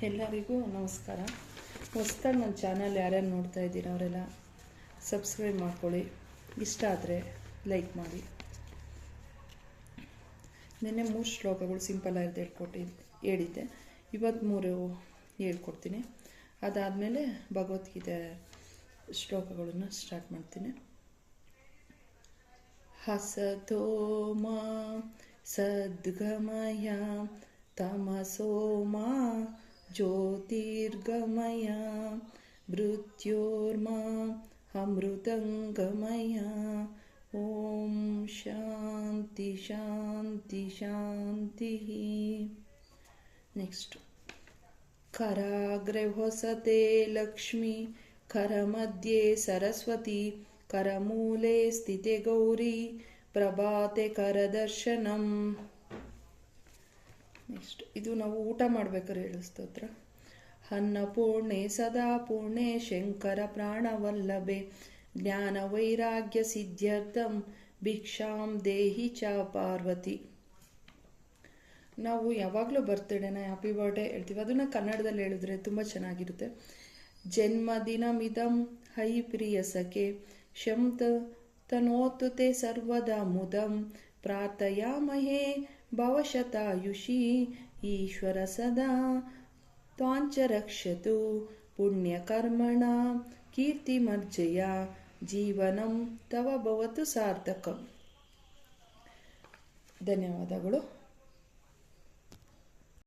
ಎಲ್ಲರಿಗೂ ನಮಸ್ಕಾರ. ಹೊಸದಾಗಿ ನನ್ನ ಚಾನಲ್ ಯಾರ್ಯಾರು ನೋಡ್ತಾ ಇದ್ದೀರಾ ಅವರೆಲ್ಲ ಸಬ್ಸ್ಕ್ರೈಬ್ ಮಾಡ್ಕೊಳ್ಳಿ. ಇಷ್ಟ ಆದರೆ ಲೈಕ್ ಮಾಡಿ. ನಿನ್ನೆ 3 ಶ್ಲೋಕಗಳು ಸಿಂಪಲ್ ಆಗಿ ಹೇಳಿದ್ದೆ. ಇವತ್ತು 3 ಹೇಳ್ಕೊಡ್ತೀನಿ. ಅದಾದಮೇಲೆ ಭಗವದ್ಗೀತೆ ಶ್ಲೋಕಗಳನ್ನು ಸ್ಟಾರ್ಟ್ ಮಾಡ್ತೀನಿ. ಹಸತೋ ಮಾ ಸದ್ಗಮಯ ತಮಸೋ ಮಾ ಜ್ಯೋತಿರ್ಗಮಯ ಮೃತ್ಯೋರ್ಮಾ ಅಮೃತಂಗಮಯ. ಓಂ ಶಾಂತಿ ಶಾಂತಿ ಶಾಂತಿ. ನೆಕ್ಸ್ಟ್, ಕರಾಗ್ರೆ ಹೊಸತೆ ಲಕ್ಷ್ಮಿ, ಕರಮಧ್ಯೆ ಸರಸ್ವತಿ, ಕರಮೂಲೆ ಸ್ಥಿತೆ ಗೌರಿ, ಪ್ರಭಾತೆ ಕರದರ್ಶನಂ. ನೆಕ್ಸ್ಟ್, ಇದು ನಾವು ಊಟ ಮಾಡ್ಬೇಕಾದ್ರೆ ಹೇಳೋ ಸ್ತೋತ್ರ. ಅನ್ನಪೂರ್ಣೆ ಸದಾ ಪೂರ್ಣೆ ಶಂಕರ ಪ್ರಾಣವಲ್ಲಭೆ, ಜ್ಞಾನ ವೈರಾಗ್ಯ ಸಿದ್ಧ್ಯರ್ಥಂ ಭಿಕ್ಷಾಂ ದೇಹಿ ಚ ಪಾರ್ವತಿ. ನಾವು ಯಾವಾಗಲೂ ಬರ್ತ್ಡೇನ ಹ್ಯಾಪಿ ಬರ್ಡೇ ಹೇಳ್ತೀವಿ. ಅದನ್ನು ಕನ್ನಡದಲ್ಲಿ ಹೇಳಿದ್ರೆ ತುಂಬ ಚೆನ್ನಾಗಿರುತ್ತೆ. ಜನ್ಮದಿನಮಿದಂ ಹೈ ಪ್ರಿಯ ಸಖೆ, ಶಂತ ತನೋತು ತೇ ಸರ್ವದಾ ಮುದಂ, ಪ್ರಾರ್ಥಯಾಮಹೇ ಭವಶತಾಯುಷಿ, ಈಶ್ವರ ಸದಾ ತ್ವಾಂಚ ರಕ್ಷತು ಪುಣ್ಯಕರ್ಮಣ ಕೀರ್ತಿಮರ್ಜಯ, ಜೀವನಂ ತವ ಭವತು ಸಾರ್ಥಕಂ. ಧನ್ಯವಾದಗಳು.